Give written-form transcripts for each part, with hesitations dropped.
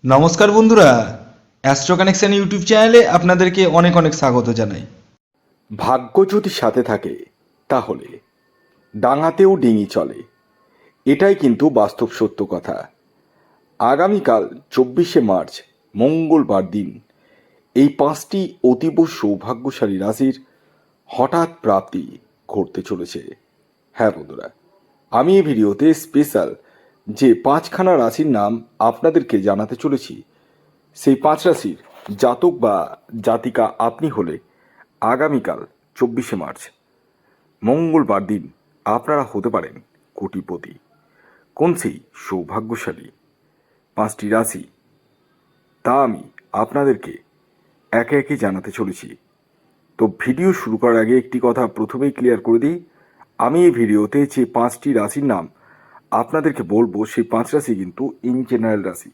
নমস্কার বন্ধুরা, astro connection YouTube চ্যানেলে আপনাদেরকে অনেক অনেক স্বাগত জানাই। ভাগ্য যদি সাথে থাকে তাহলে ডাঙাতেও ডিঙি চলে, এটাই কিন্তু বাস্তব সত্য কথা। আগামীকাল 24শে মার্চ মঙ্গলবার দিন এই পাঁচটি অতীব সৌভাগ্যশালী রাশির হঠাৎ প্রাপ্তি ঘটতে চলেছে। হ্যাঁ বন্ধুরা, আমি এই ভিডিওতে স্পেশাল যে পাঁচখানা রাশির নাম আপনাদেরকে জানাতে চলেছি, সেই পাঁচ রাশির জাতক বা জাতিকা আপনি হলে আগামীকাল 24শে মার্চ মঙ্গলবার দিন আপনারা হতে পারেন কোটিপতি। কোন সেই সৌভাগ্যশালী পাঁচটি রাশি তা আমি আপনাদেরকে একে একে জানাতে চলেছি। তো ভিডিও শুরু করার আগে একটি কথা প্রথমেই ক্লিয়ার করে দিই, আমি এই ভিডিওতে যে পাঁচটি রাশির নাম আপনাদেরকে বলবো সেই পাঁচ রাশি কিন্তু ইন জেনারেল রাশি,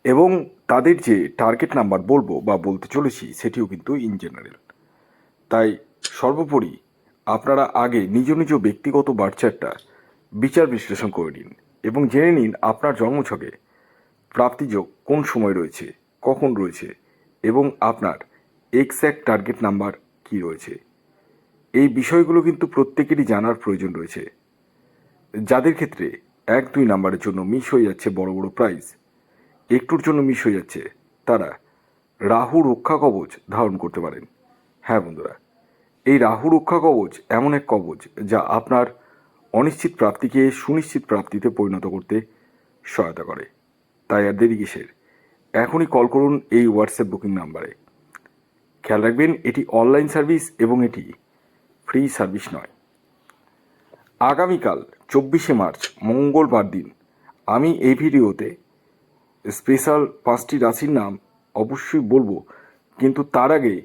এবং তাদের যে টার্গেট নাম্বার বলবো বা বলতে চলেছি সেটিও কিন্তু ইন জেনারেল। তাই সর্বোপরি আপনারা আগে নিজ নিজ ব্যক্তিগত বার্চারটা বিচার বিশ্লেষণ করে নিন এবং জেনে নিন আপনার জন্মছকে প্রাপ্তিযোগ কোন সময় রয়েছে, কখন রয়েছে এবং আপনার এক্স্যাক্ট টার্গেট নাম্বার কি রয়েছে। এই বিষয়গুলো কিন্তু প্রত্যেকেরই জানার প্রয়োজন রয়েছে। যাদের ক্ষেত্রে 1-2 নাম্বারের জন্য মিস হয়ে যাচ্ছে বড় বড় প্রাইজ, একটুর জন্য মিস হয়ে যাচ্ছে, তারা রাহু রক্ষা কবচ ধারণ করতে পারেন। হ্যাঁ বন্ধুরা, এই রাহু রক্ষা কবচ এমন এক কবচ যা আপনার অনিশ্চিত প্রাপ্তিকে সুনিশ্চিত প্রাপ্তিতে পরিণত করতে সহায়তা করে। তাই আর দেরি কিসের, এখনই কল করুন এই হোয়াটসঅ্যাপ বুকিং নাম্বারে। খেয়াল রাখবেন, এটি অনলাইন সার্ভিস এবং এটি ফ্রি সার্ভিস নয়। আগামীকাল 24শে মার্চ মঙ্গলবার দিন আমি এই ভিডিওতে স্পেশাল পাঁচটি রাশির নাম অবশ্যই বলবো, কিন্তু তার আগে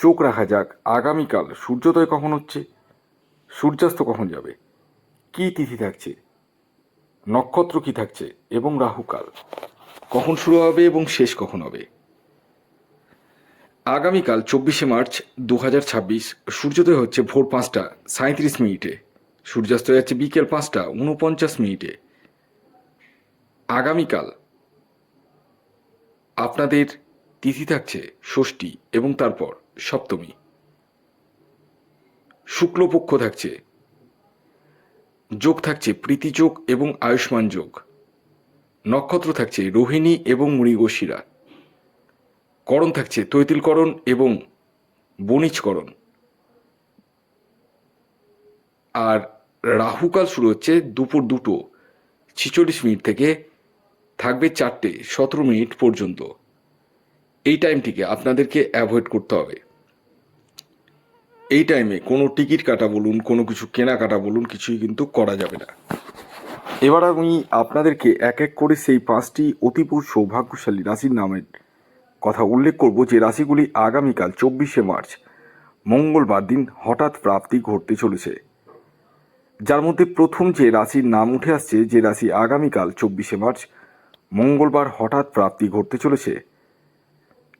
চোখ রাখা যাক আগামীকাল সূর্যোদয় কখন হচ্ছে, সূর্যাস্ত কখন যাবে, কী তিথি থাকছে, নক্ষত্র কি থাকছে এবং রাহুকাল কখন শুরু হবে এবং শেষ কখন হবে। আগামীকাল 24শে মার্চ 2026 সূর্যোদয় হচ্ছে ভোর 5টা 37 মিনিটে, সূর্যাস্ত যাচ্ছে বিকেল 5টা 49 মিনিটে। আগামীকাল আপনাদের তিথি থাকছে ষষ্ঠী এবং তারপর সপ্তমী, শুক্লপক্ষ থাকছে, যোগ থাকছে প্রীতিযোগ এবং আয়ুষ্মান যোগ, নক্ষত্র থাকছে রোহিণী এবং মৃগশিরা, করণ থাকছে তৈতিলকরণ এবং বণিজকরণ, আর রাহুকাল শুরু হচ্ছে দুপুর 2টো 46 মিনিট থেকে, থাকবে 4টে 17 মিনিট পর্যন্ত। এই টাইমটিকে আপনাদেরকে অ্যাভয়েড করতে হবে। এই টাইমে কোনো টিকিট কাটা বলুন, কোনো কিছু কেনাকাটা বলুন, কিছুই কিন্তু করা যাবে না। এবার আমি আপনাদেরকে এক এক করে সেই পাঁচটি অতীব সৌভাগ্যশালী রাশির নামের কথা উল্লেখ করব, যে রাশিগুলি আগামীকাল 24শে মার্চ মঙ্গলবার দিন হঠাৎ প্রাপ্তি ঘটতে চলেছে। যার মধ্যে প্রথম যে রাশির নাম উঠে আসছে, যে রাশি আগামীকাল 24শে মার্চ মঙ্গলবার হঠাৎ প্রাপ্তি ঘটতে চলেছে,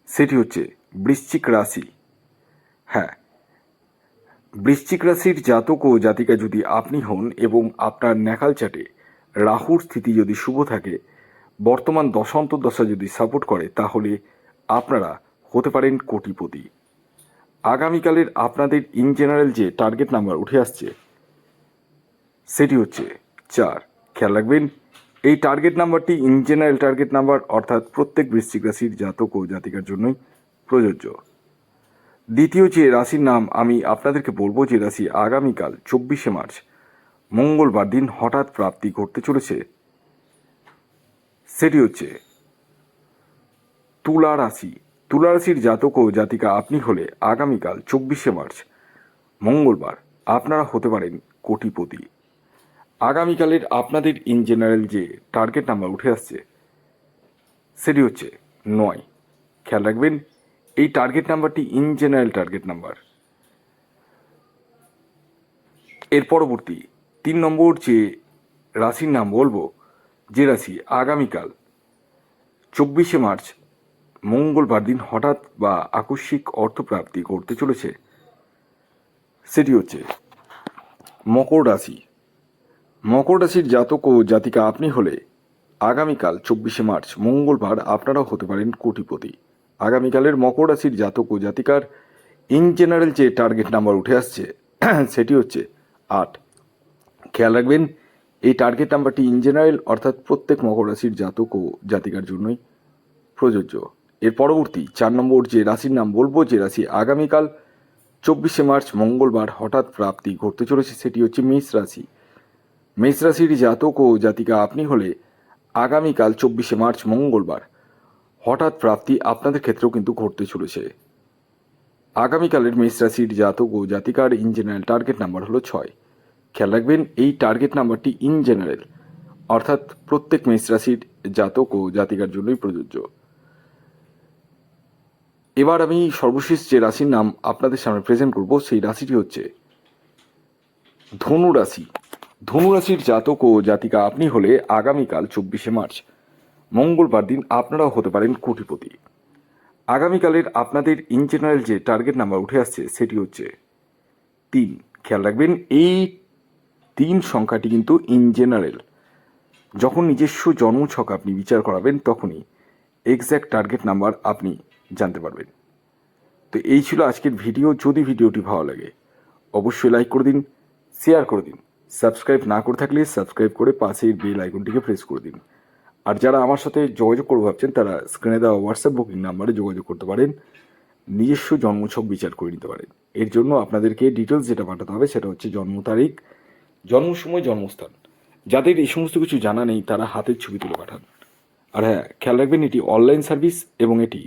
সেটি হচ্ছে বৃশ্চিক রাশি। হ্যাঁ, বৃশ্চিক রাশির জাতক ও জাতিকা যদি আপনি হন এবং আপনার ন্যাকাল চাটে রাহুর স্থিতি যদি শুভ থাকে, বর্তমান দশা যদি সাপোর্ট করে, তাহলে আপনারা হতে পারেন কোটিপতি। আগামীকালের আপনাদের ইন জেনারেল যে টার্গেট নাম্বার উঠে আসছে সেটি হচ্ছে 4। খেয়াল রাখবেন, এই টার্গেট নাম্বারটি ইন জেনারেল টার্গেট নাম্বার, অর্থাৎ প্রত্যেক বৃশ্চিক রাশির জাতক ও জাতিকার জন্যই প্রযোজ্য। দ্বিতীয় যে রাশির নাম আমি আপনাদেরকে বলবো, যে রাশি আগামীকাল 24শে মার্চ মঙ্গলবার দিন হঠাৎ প্রাপ্তি ঘটতে চলেছে, সেটি হচ্ছে তুলা রাশি। তুলা রাশির জাতক ও জাতিকা আপনি হলে আগামীকাল 24শে মার্চ মঙ্গলবার আপনারা হতে পারেন কোটিপতি। আগামীকালের আপনাদের ইন জেনারেল যে টার্গেট নাম্বার উঠে আসছে সেটি হচ্ছে 9। খেয়াল রাখবেন, এই টার্গেট নাম্বারটি ইন জেনারেল টার্গেট নাম্বার। এর পরবর্তী 3 নম্বর যে রাশির নাম বলবো, যে রাশি আগামীকাল 24শে মার্চ মঙ্গলবার দিন হঠাৎ বা আকস্মিক অর্থপ্রাপ্তি করতে চলেছে, সেটি হচ্ছে মকর রাশি। মকর রাশির জাতক ও জাতিকা আপনি হলে আগামীকাল 24শে মার্চ মঙ্গলবার আপনারাও হতে পারেন কোটিপতি। আগামীকালের মকর রাশির জাতক ও জাতিকার ইন জেনারেল যে টার্গেট নাম্বার উঠে আসছে সেটি হচ্ছে 8। খেয়াল রাখবেন এই টার্গেট নাম্বারটি ইন জেনারেল অর্থাৎ প্রত্যেক মকর রাশির জাতক ও জাতিকার জন্যই প্রযোজ্য। এর পরবর্তী 4 নম্বর যে রাশির নাম বলবো, যে রাশি আগামীকাল 24শে মার্চ মঙ্গলবার হঠাৎ প্রাপ্তি ঘটতে চলেছে, সেটি হচ্ছে মেষ রাশি। মেষ রাশির জাতক ও জাতিকা আপনি হলে আগামীকাল 24শে মার্চ মঙ্গলবার হঠাৎ প্রাপ্তি আপনাদের ক্ষেত্রেও কিন্তু ঘটতে চলেছে। আগামীকালের মেষ রাশির জাতক ও জাতিকার ইন জেনারেল টার্গেট নাম্বার হলো 6। খেয়াল রাখবেন এই টার্গেট নাম্বারটি ইন জেনারেল অর্থাৎ প্রত্যেক মেষ রাশির জাতক ও জাতিকার জন্যই প্রযোজ্য। এবার আমি সর্বশেষ যে রাশির নাম আপনাদের সামনে প্রেজেন্ট করব সেই রাশিটি হচ্ছে ধনু রাশি। ধনু রাশির জাতক ও জাতিকা আপনি হলে আগামীকাল 24শে মার্চ মঙ্গলবার দিন আপনারাও হতে পারেন কোটিপতি। আগামীকালের আপনাদের ইন জেনারেল যে টার্গেট নাম্বার উঠে আসছে সেটি হচ্ছে 3। খেয়াল রাখবেন এই 3 সংখ্যাটি কিন্তু ইন জেনারেল। যখন নিজস্ব জন্মছক আপনি বিচার করাবেন তখনই এক্স্যাক্ট টার্গেট নাম্বার আপনি জানতে পারবেন। তো এই ছিল আজকের ভিডিও। যদি ভিডিওটি ভালো লাগে অবশ্যই লাইক করে দিন, শেয়ার করে দিন। সাবস্ক্রাইব না করে থাকলে সাবস্ক্রাইব করে পাশের বেল আইকনটিকে প্রেস করে দিন। আর যারা আমার সাথে যোগাযোগ করতে ভাবছেন তারা স্ক্রিনে দেওয়া হোয়াটসঅ্যাপ বুকিং নাম্বারে যোগাযোগ করতে পারেন, নিজস্ব জন্মছক বিচার করে নিতে পারেন। এর জন্য আপনাদেরকে ডিটেলস যেটা পাঠাতে হবে সেটা হচ্ছে জন্ম তারিখ, জন্ম সময়, জন্মস্থান। যাদের এই সমস্ত কিছু জানা নেই তারা হাতের ছবি তুলে পাঠান। আর হ্যাঁ, খেয়াল রাখবেন এটি অনলাইন সার্ভিস এবং এটি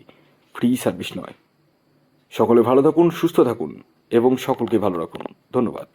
ফ্রি সার্ভিস নয়। সকলে ভালো থাকুন, সুস্থ থাকুন এবং সকলকে ভালো রাখুন। ধন্যবাদ।